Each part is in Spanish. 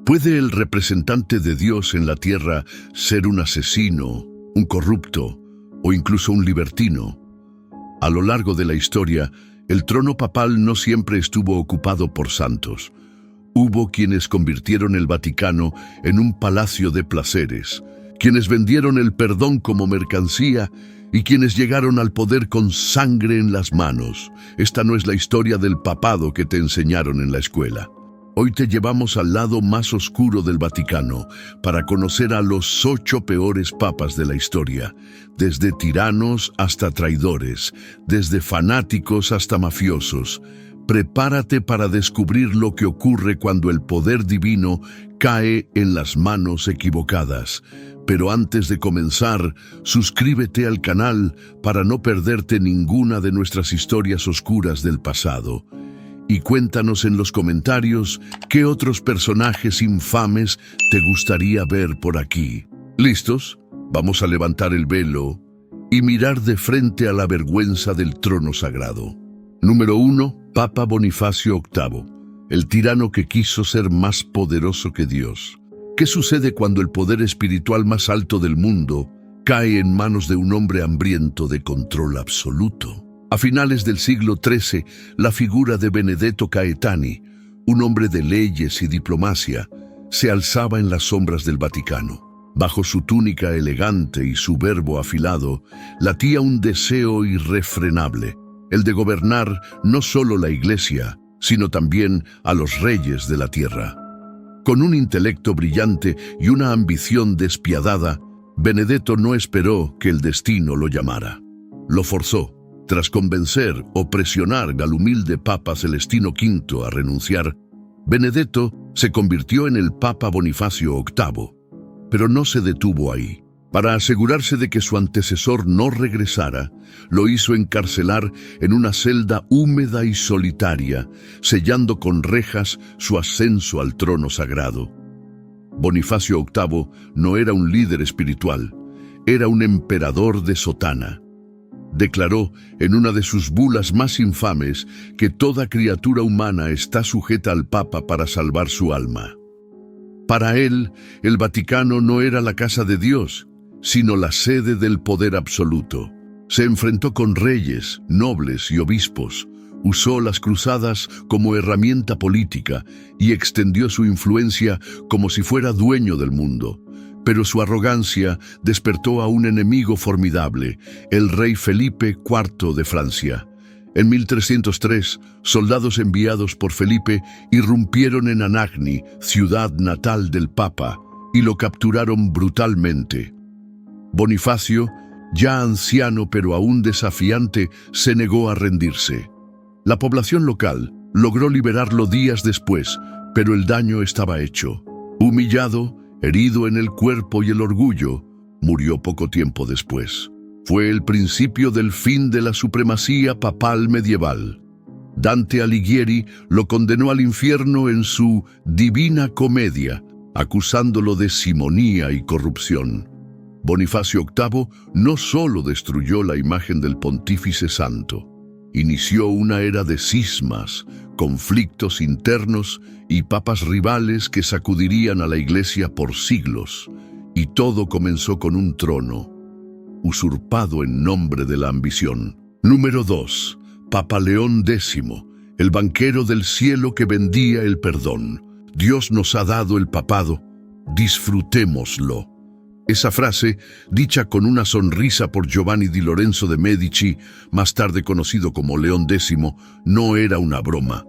¿Puede el representante de Dios en la tierra ser un asesino, un corrupto o incluso un libertino? A lo largo de la historia, el trono papal no siempre estuvo ocupado por santos. Hubo quienes convirtieron el Vaticano en un palacio de placeres, quienes vendieron el perdón como mercancía y quienes llegaron al poder con sangre en las manos. Esta no es la historia del papado que te enseñaron en la escuela. Hoy te llevamos al lado más oscuro del Vaticano para conocer a los 8 peores papas de la historia, desde tiranos hasta traidores, desde fanáticos hasta mafiosos. Prepárate para descubrir lo que ocurre cuando el poder divino cae en las manos equivocadas. Pero antes de comenzar, suscríbete al canal para no perderte ninguna de nuestras historias oscuras del pasado. Y cuéntanos en los comentarios qué otros personajes infames te gustaría ver por aquí. ¿Listos? Vamos a levantar el velo y mirar de frente a la vergüenza del trono sagrado. Número 1. Papa Bonifacio VIII, el tirano que quiso ser más poderoso que Dios. ¿Qué sucede cuando el poder espiritual más alto del mundo cae en manos de un hombre hambriento de control absoluto? A finales del siglo XIII, la figura de Benedetto Caetani, un hombre de leyes y diplomacia, se alzaba en las sombras del Vaticano. Bajo su túnica elegante y su verbo afilado, latía un deseo irrefrenable, el de gobernar no solo la Iglesia, sino también a los reyes de la tierra. Con un intelecto brillante y una ambición despiadada, Benedetto no esperó que el destino lo llamara. Lo forzó. Tras convencer o presionar al humilde Papa Celestino V a renunciar, Benedetto se convirtió en el Papa Bonifacio VIII. Pero no se detuvo ahí. Para asegurarse de que su antecesor no regresara, lo hizo encarcelar en una celda húmeda y solitaria, sellando con rejas su ascenso al trono sagrado. Bonifacio VIII no era un líder espiritual, era un emperador de sotana. Declaró en una de sus bulas más infames que toda criatura humana está sujeta al Papa para salvar su alma. Para él, el Vaticano no era la casa de Dios, sino la sede del poder absoluto. Se enfrentó con reyes, nobles y obispos, usó las cruzadas como herramienta política y extendió su influencia como si fuera dueño del mundo. Pero su arrogancia despertó a un enemigo formidable, el rey Felipe IV de Francia. En 1303, soldados enviados por Felipe irrumpieron en Anagni, ciudad natal del Papa, y lo capturaron brutalmente. Bonifacio, ya anciano pero aún desafiante, se negó a rendirse. La población local logró liberarlo días después, pero el daño estaba hecho. Humillado, herido en el cuerpo y el orgullo, murió poco tiempo después. Fue el principio del fin de la supremacía papal medieval. Dante Alighieri lo condenó al infierno en su Divina Comedia, acusándolo de simonía y corrupción. Bonifacio VIII no solo destruyó la imagen del pontífice santo, inició una era de cismas, conflictos internos y papas rivales que sacudirían a la Iglesia por siglos, y todo comenzó con un trono, usurpado en nombre de la ambición. Número 2. Papa León X, el banquero del cielo que vendía el perdón. Dios nos ha dado el papado, disfrutémoslo. Esa frase, dicha con una sonrisa por Giovanni di Lorenzo de Medici, más tarde conocido como León X, no era una broma.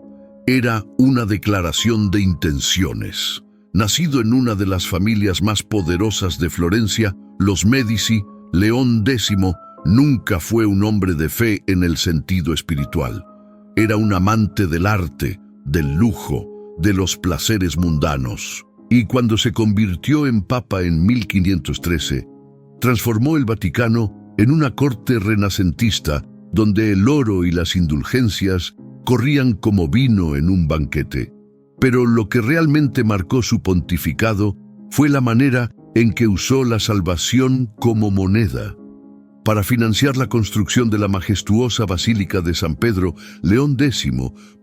Era una declaración de intenciones. Nacido en una de las familias más poderosas de Florencia, los Medici, León X nunca fue un hombre de fe en el sentido espiritual. Era un amante del arte, del lujo, de los placeres mundanos. Y cuando se convirtió en papa en 1513, transformó el Vaticano en una corte renacentista donde el oro y las indulgencias corrían como vino en un banquete. Pero lo que realmente marcó su pontificado fue la manera en que usó la salvación como moneda. Para financiar la construcción de la majestuosa Basílica de San Pedro, León X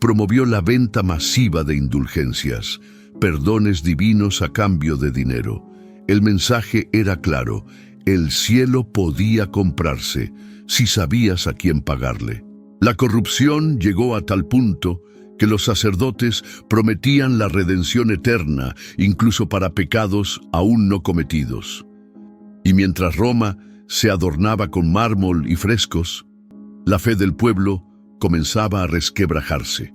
promovió la venta masiva de indulgencias. perdones divinos a cambio de dinero. El mensaje era claro: el cielo podía comprarse si sabías a quién pagarle. La corrupción llegó a tal punto que los sacerdotes prometían la redención eterna, incluso para pecados aún no cometidos. Y mientras Roma se adornaba con mármol y frescos, la fe del pueblo comenzaba a resquebrajarse.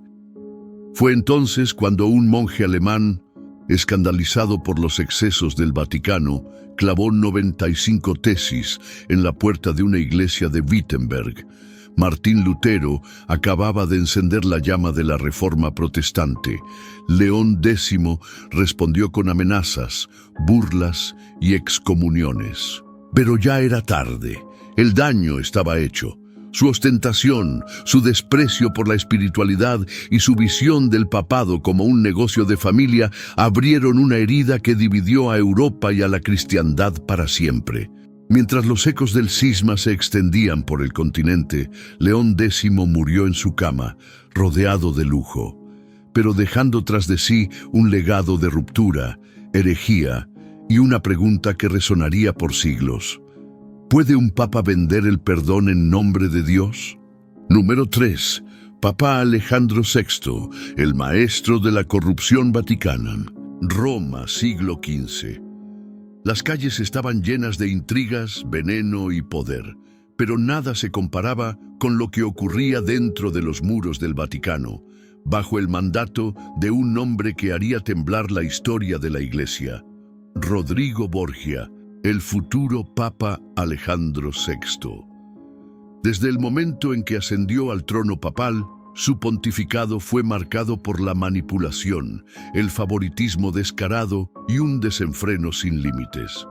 Fue entonces cuando un monje alemán, escandalizado por los excesos del Vaticano, clavó 95 tesis en la puerta de una iglesia de Wittenberg. Martín Lutero acababa de encender la llama de la Reforma protestante. León X respondió con amenazas, burlas y excomuniones. Pero ya era tarde. El daño estaba hecho. Su ostentación, su desprecio por la espiritualidad y su visión del papado como un negocio de familia abrieron una herida que dividió a Europa y a la cristiandad para siempre. Mientras los ecos del cisma se extendían por el continente, León X murió en su cama, rodeado de lujo, pero dejando tras de sí un legado de ruptura, herejía y una pregunta que resonaría por siglos: ¿puede un papa vender el perdón en nombre de Dios? Número 3. Papa Alejandro VI, el maestro de la corrupción vaticana. Roma, siglo XV. Las calles estaban llenas de intrigas, veneno y poder, pero nada se comparaba con lo que ocurría dentro de los muros del Vaticano, bajo el mandato de un hombre que haría temblar la historia de la Iglesia: Rodrigo Borgia, el futuro Papa Alejandro VI. Desde el momento en que ascendió al trono papal, su pontificado fue marcado por la manipulación, el favoritismo descarado y un desenfreno sin límites.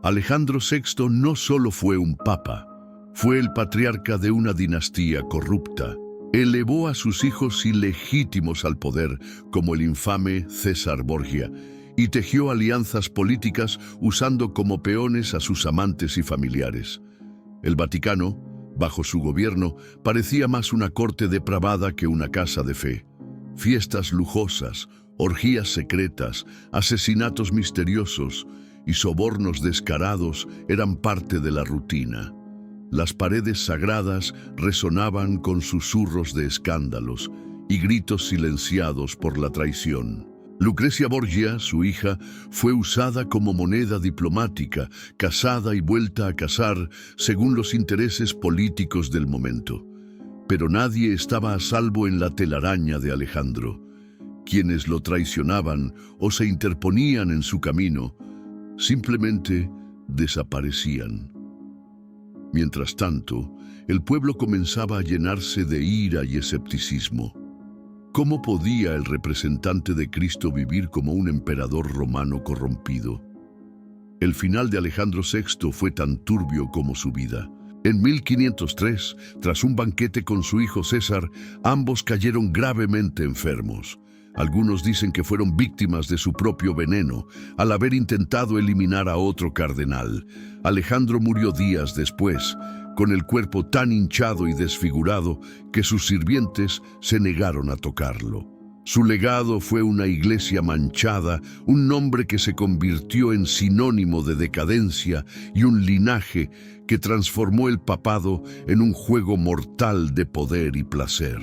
Alejandro VI no solo fue un papa, fue el patriarca de una dinastía corrupta. Elevó a sus hijos ilegítimos al poder, como el infame César Borgia, y tejió alianzas políticas usando como peones a sus amantes y familiares. El Vaticano, bajo su gobierno, parecía más una corte depravada que una casa de fe. Fiestas lujosas, orgías secretas, asesinatos misteriosos y sobornos descarados eran parte de la rutina. Las paredes sagradas resonaban con susurros de escándalos y gritos silenciados por la traición. Lucrecia Borgia, su hija, fue usada como moneda diplomática, casada y vuelta a casar según los intereses políticos del momento. Pero nadie estaba a salvo en la telaraña de Alejandro. Quienes lo traicionaban o se interponían en su camino, simplemente desaparecían. Mientras tanto, el pueblo comenzaba a llenarse de ira y escepticismo. ¿Cómo podía el representante de Cristo vivir como un emperador romano corrompido? El final de Alejandro VI fue tan turbio como su vida. En 1503, tras un banquete con su hijo César, ambos cayeron gravemente enfermos. Algunos dicen que fueron víctimas de su propio veneno, al haber intentado eliminar a otro cardenal. Alejandro murió días después, con el cuerpo tan hinchado y desfigurado que sus sirvientes se negaron a tocarlo. Su legado fue una iglesia manchada, un nombre que se convirtió en sinónimo de decadencia y un linaje que transformó el papado en un juego mortal de poder y placer.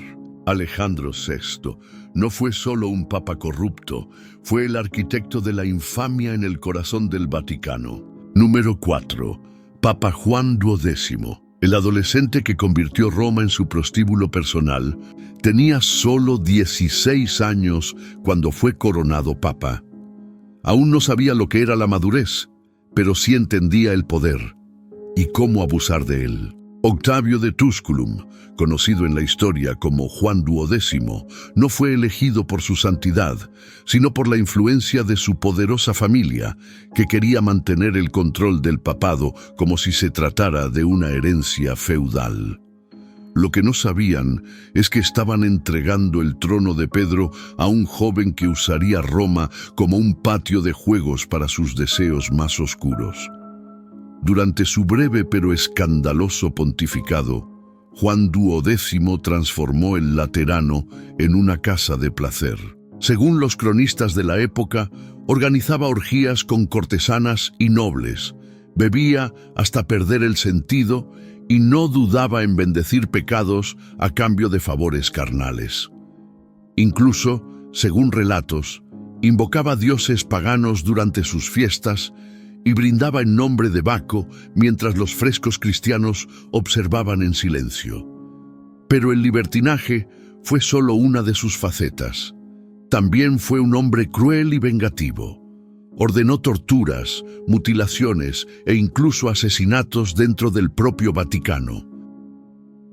Alejandro VI no fue solo un papa corrupto, fue el arquitecto de la infamia en el corazón del Vaticano. Número 4. Papa Juan XII, el adolescente que convirtió Roma en su prostíbulo personal, tenía solo 16 años cuando fue coronado papa. Aún no sabía lo que era la madurez, pero sí entendía el poder y cómo abusar de él. Octavio de Tusculum, conocido en la historia como Juan XII, no fue elegido por su santidad, sino por la influencia de su poderosa familia, que quería mantener el control del papado como si se tratara de una herencia feudal. Lo que no sabían es que estaban entregando el trono de Pedro a un joven que usaría Roma como un patio de juegos para sus deseos más oscuros. Durante su breve pero escandaloso pontificado, Juan XII transformó el Laterano en una casa de placer. Según los cronistas de la época, organizaba orgías con cortesanas y nobles, bebía hasta perder el sentido y no dudaba en bendecir pecados a cambio de favores carnales. Incluso, según relatos, invocaba dioses paganos durante sus fiestas y brindaba en nombre de Baco mientras los frescos cristianos observaban en silencio. Pero el libertinaje fue solo una de sus facetas. También fue un hombre cruel y vengativo. Ordenó torturas, mutilaciones e incluso asesinatos dentro del propio Vaticano.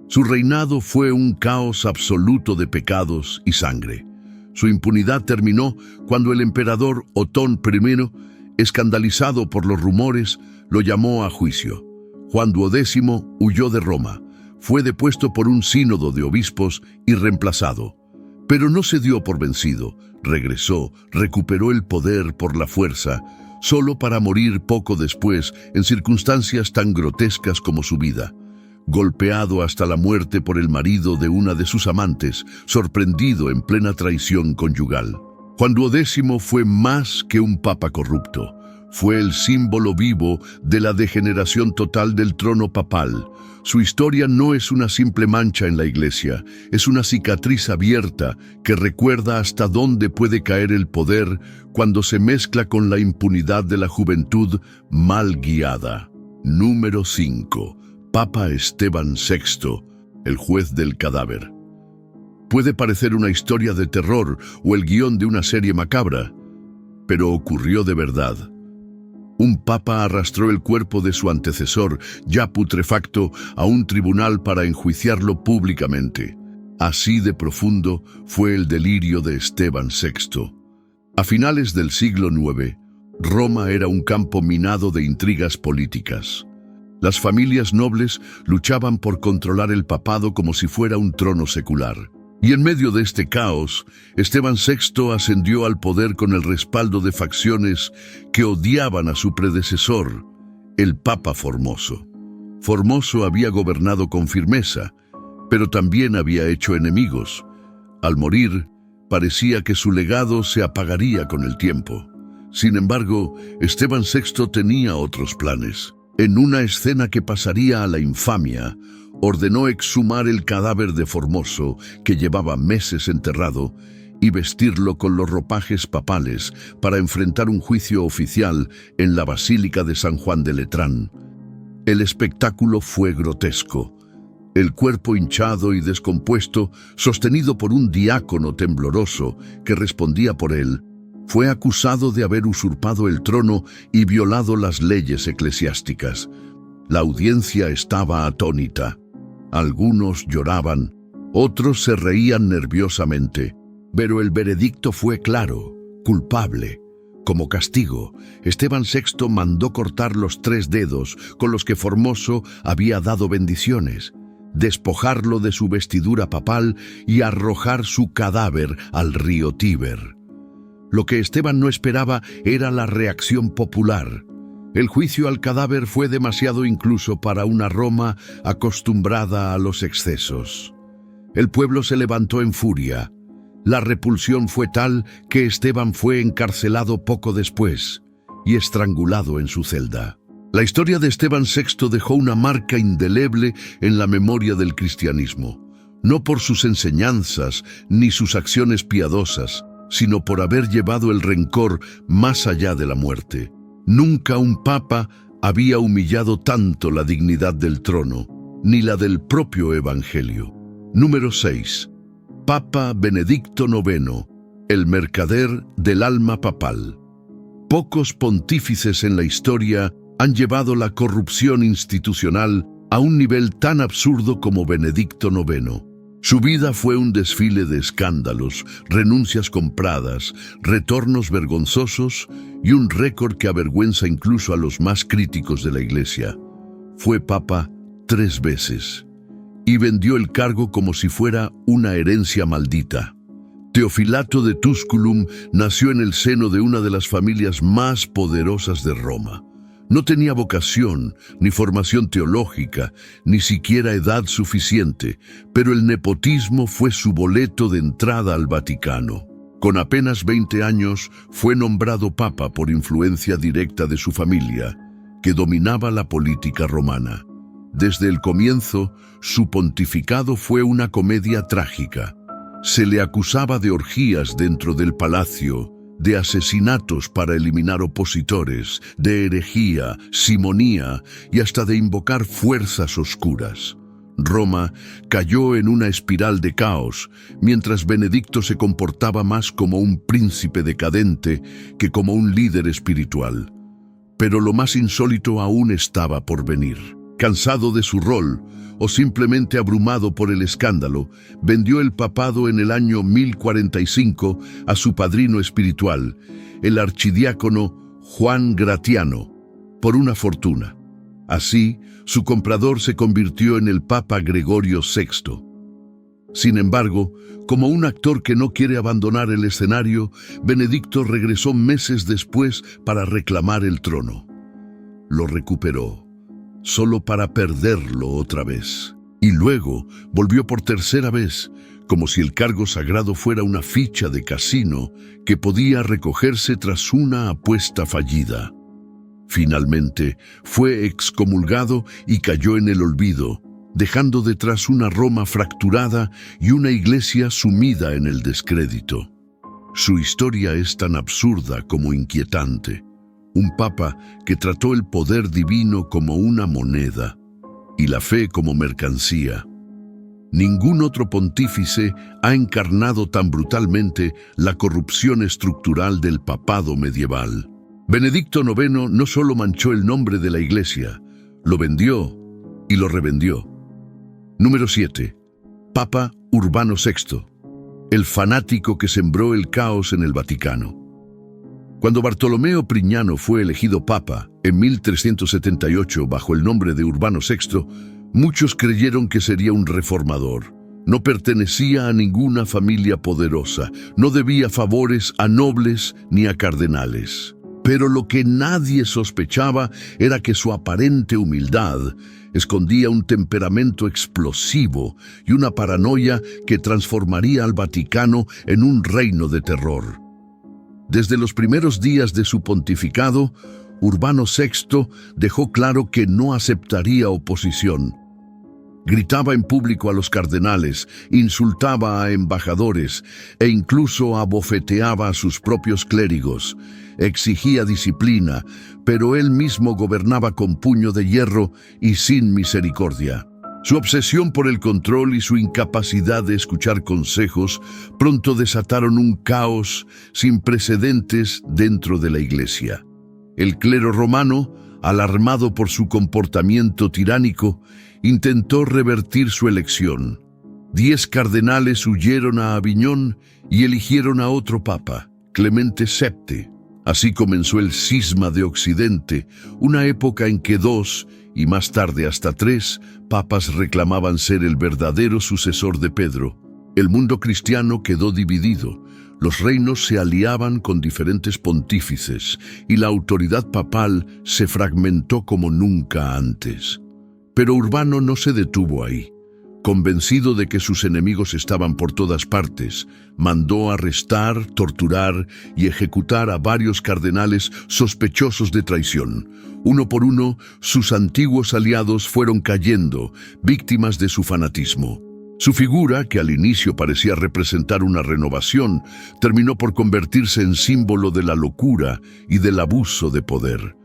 Su reinado fue un caos absoluto de pecados y sangre. Su impunidad terminó cuando el emperador Otón I, escandalizado por los rumores, lo llamó a juicio. Juan XII huyó de Roma, fue depuesto por un sínodo de obispos y reemplazado. Pero no se dio por vencido, regresó, recuperó el poder por la fuerza, solo para morir poco después en circunstancias tan grotescas como su vida. Golpeado hasta la muerte por el marido de una de sus amantes, sorprendido en plena traición conyugal. Juan XII fue más que un papa corrupto. Fue el símbolo vivo de la degeneración total del trono papal. Su historia no es una simple mancha en la iglesia, es una cicatriz abierta que recuerda hasta dónde puede caer el poder cuando se mezcla con la impunidad de la juventud mal guiada. Número 5. Papa Esteban VI, el juez del cadáver. Puede parecer una historia de terror o el guión de una serie macabra, pero ocurrió de verdad. Un papa arrastró el cuerpo de su antecesor, ya putrefacto, a un tribunal para enjuiciarlo públicamente. Así de profundo fue el delirio de Esteban VI. A finales del siglo IX, Roma era un campo minado de intrigas políticas. Las familias nobles luchaban por controlar el papado como si fuera un trono secular. Y en medio de este caos, Esteban VI ascendió al poder con el respaldo de facciones que odiaban a su predecesor, el Papa Formoso. Formoso había gobernado con firmeza, pero también había hecho enemigos. Al morir, parecía que su legado se apagaría con el tiempo. Sin embargo, Esteban VI tenía otros planes. En una escena que pasaría a la infamia, ordenó exhumar el cadáver de Formoso, que llevaba meses enterrado, y vestirlo con los ropajes papales para enfrentar un juicio oficial en la Basílica de San Juan de Letrán. El espectáculo fue grotesco. El cuerpo hinchado y descompuesto, sostenido por un diácono tembloroso que respondía por él, fue acusado de haber usurpado el trono y violado las leyes eclesiásticas. La audiencia estaba atónita. Algunos lloraban, otros se reían nerviosamente, pero el veredicto fue claro: culpable. Como castigo, Esteban VI mandó cortar los 3 dedos con los que Formoso había dado bendiciones, despojarlo de su vestidura papal y arrojar su cadáver al río Tíber. Lo que Esteban no esperaba era la reacción popular. El juicio al cadáver fue demasiado incluso para una Roma acostumbrada a los excesos. El pueblo se levantó en furia. La repulsión fue tal que Esteban fue encarcelado poco después y estrangulado en su celda. La historia de Esteban VI dejó una marca indeleble en la memoria del cristianismo, no por sus enseñanzas ni sus acciones piadosas, sino por haber llevado el rencor más allá de la muerte. Nunca un papa había humillado tanto la dignidad del trono, ni la del propio Evangelio. Número 6. Papa Benedicto IX, el mercader del alma papal. Pocos pontífices en la historia han llevado la corrupción institucional a un nivel tan absurdo como Benedicto IX. Su vida fue un desfile de escándalos, renuncias compradas, retornos vergonzosos y un récord que avergüenza incluso a los más críticos de la Iglesia. Fue papa 3 veces y vendió el cargo como si fuera una herencia maldita. Teofilato de Tusculum nació en el seno de una de las familias más poderosas de Roma. No tenía vocación, ni formación teológica, ni siquiera edad suficiente, pero el nepotismo fue su boleto de entrada al Vaticano. Con apenas 20 años fue nombrado papa por influencia directa de su familia, que dominaba la política romana. Desde el comienzo, su pontificado fue una comedia trágica. Se le acusaba de orgías dentro del palacio, de asesinatos para eliminar opositores, de herejía, simonía y hasta de invocar fuerzas oscuras. Roma cayó en una espiral de caos, mientras Benedicto se comportaba más como un príncipe decadente que como un líder espiritual. Pero lo más insólito aún estaba por venir. Cansado de su rol, o simplemente abrumado por el escándalo, vendió el papado en el año 1045 a su padrino espiritual, el archidiácono Juan Gratiano, por una fortuna. Así, su comprador se convirtió en el Papa Gregorio VI. Sin embargo, como un actor que no quiere abandonar el escenario, Benedicto regresó meses después para reclamar el trono. Lo recuperó, solo para perderlo otra vez. Y luego volvió por tercera vez, como si el cargo sagrado fuera una ficha de casino que podía recogerse tras una apuesta fallida. Finalmente, fue excomulgado y cayó en el olvido, dejando detrás una Roma fracturada y una iglesia sumida en el descrédito. Su historia es tan absurda como inquietante. Un papa que trató el poder divino como una moneda y la fe como mercancía. Ningún otro pontífice ha encarnado tan brutalmente la corrupción estructural del papado medieval. Benedicto IX no solo manchó el nombre de la Iglesia, lo vendió y lo revendió. Número 7. Papa Urbano VI, el fanático que sembró el caos en el Vaticano. Cuando Bartolomeo Prignano fue elegido papa en 1378 bajo el nombre de Urbano VI, muchos creyeron que sería un reformador. No pertenecía a ninguna familia poderosa, no debía favores a nobles ni a cardenales. Pero lo que nadie sospechaba era que su aparente humildad escondía un temperamento explosivo y una paranoia que transformaría al Vaticano en un reino de terror. Desde los primeros días de su pontificado, Urbano VI dejó claro que no aceptaría oposición. Gritaba en público a los cardenales, insultaba a embajadores e incluso abofeteaba a sus propios clérigos. Exigía disciplina, pero él mismo gobernaba con puño de hierro y sin misericordia. Su obsesión por el control y su incapacidad de escuchar consejos pronto desataron un caos sin precedentes dentro de la Iglesia. El clero romano, alarmado por su comportamiento tiránico, intentó revertir su elección. 10 cardenales huyeron a Aviñón y eligieron a otro papa, Clemente VII. Así comenzó el cisma de Occidente, una época en que 2, y más tarde hasta 3, papas reclamaban ser el verdadero sucesor de Pedro. El mundo cristiano quedó dividido. Los reinos se aliaban con diferentes pontífices y la autoridad papal se fragmentó como nunca antes. Pero Urbano no se detuvo ahí. Convencido de que sus enemigos estaban por todas partes, mandó arrestar, torturar y ejecutar a varios cardenales sospechosos de traición. Uno por uno, sus antiguos aliados fueron cayendo, víctimas de su fanatismo. Su figura, que al inicio parecía representar una renovación, terminó por convertirse en símbolo de la locura y del abuso de poder.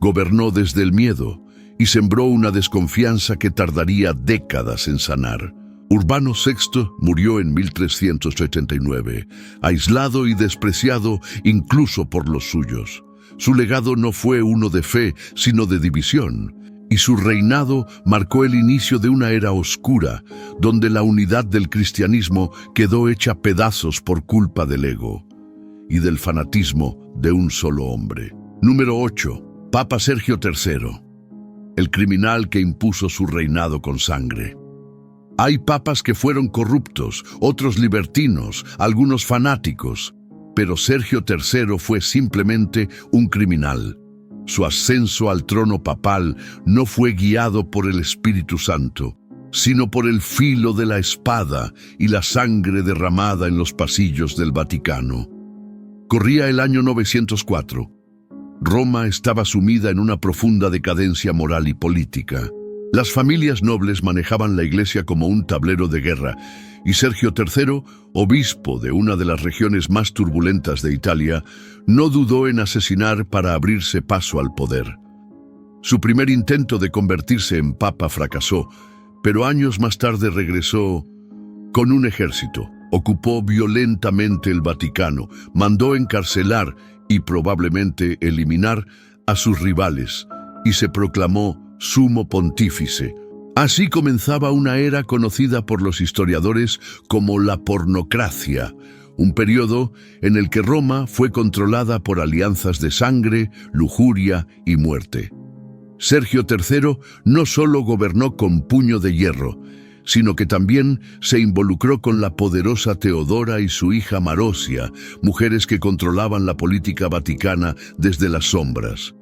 Gobernó desde el miedo y sembró una desconfianza que tardaría décadas en sanar. Urbano VI murió en 1389, aislado y despreciado incluso por los suyos. Su legado no fue uno de fe, sino de división, y su reinado marcó el inicio de una era oscura, donde la unidad del cristianismo quedó hecha pedazos por culpa del ego y del fanatismo de un solo hombre. Número 8. Papa Sergio III, el criminal que impuso su reinado con sangre. Hay papas que fueron corruptos, otros libertinos, algunos fanáticos, pero Sergio III fue simplemente un criminal. Su ascenso al trono papal no fue guiado por el Espíritu Santo. sino por el filo de la espada y la sangre derramada en los pasillos del Vaticano. Corría el año 904. Roma estaba sumida en una profunda decadencia moral y política. Las familias nobles manejaban la iglesia como un tablero de guerra, y Sergio III, obispo de una de las regiones más turbulentas de Italia, no dudó en asesinar para abrirse paso al poder. Su primer intento de convertirse en papa fracasó, pero años más tarde regresó con un ejército. Ocupó violentamente el Vaticano, mandó encarcelar y probablemente eliminar a sus rivales, y se proclamó sumo pontífice. Así comenzaba una era conocida por los historiadores como la pornocracia, un periodo en el que Roma fue controlada por alianzas de sangre, lujuria y muerte. Sergio III no solo gobernó con puño de hierro, sino que también se involucró con la poderosa Teodora y su hija Marosia, mujeres que controlaban la política vaticana desde las sombras.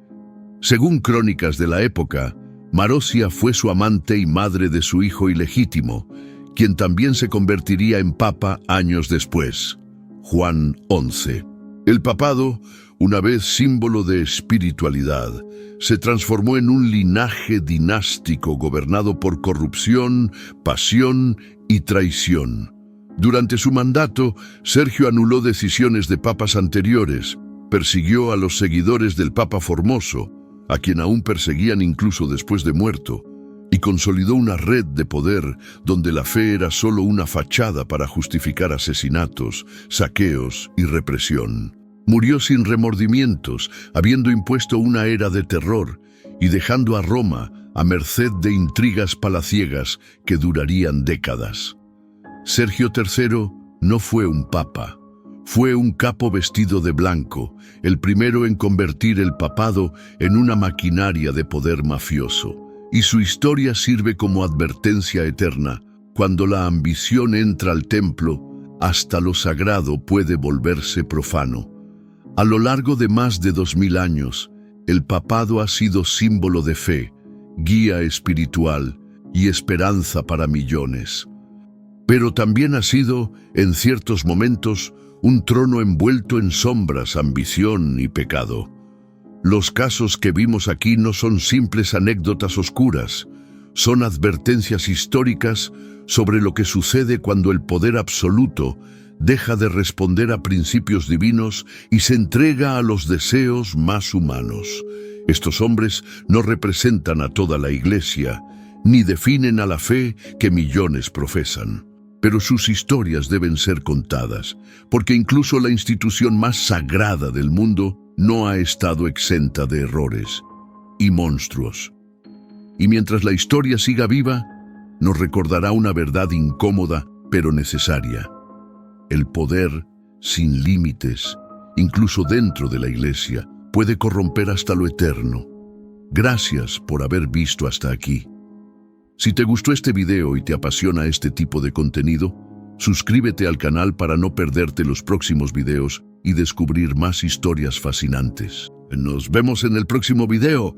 Según crónicas de la época, Marosia fue su amante y madre de su hijo ilegítimo, quien también se convertiría en papa años después, Juan XI. El papado, una vez símbolo de espiritualidad, se transformó en un linaje dinástico gobernado por corrupción, pasión y traición. Durante su mandato, Sergio anuló decisiones de papas anteriores, persiguió a los seguidores del Papa Formoso, a quien aún perseguían incluso después de muerto, y consolidó una red de poder donde la fe era solo una fachada para justificar asesinatos, saqueos y represión. Murió sin remordimientos, habiendo impuesto una era de terror y dejando a Roma a merced de intrigas palaciegas que durarían décadas. Sergio III no fue un papa, fue un capo vestido de blanco, el primero en convertir el papado en una maquinaria de poder mafioso. Y su historia sirve como advertencia eterna. Cuando la ambición entra al templo, hasta lo sagrado puede volverse profano. A lo largo de más de 2000 años, el papado ha sido símbolo de fe, guía espiritual y esperanza para millones. Pero también ha sido, en ciertos momentos, un trono envuelto en sombras, ambición y pecado. Los casos que vimos aquí no son simples anécdotas oscuras, son advertencias históricas sobre lo que sucede cuando el poder absoluto deja de responder a principios divinos y se entrega a los deseos más humanos. Estos hombres no representan a toda la Iglesia, ni definen a la fe que millones profesan. Pero sus historias deben ser contadas, porque incluso la institución más sagrada del mundo no ha estado exenta de errores y monstruos. Y mientras la historia siga viva, nos recordará una verdad incómoda pero necesaria. El poder, sin límites, incluso dentro de la Iglesia, puede corromper hasta lo eterno. Gracias por haber visto hasta aquí. Si te gustó este video y te apasiona este tipo de contenido, suscríbete al canal para no perderte los próximos videos y descubrir más historias fascinantes. Nos vemos en el próximo video.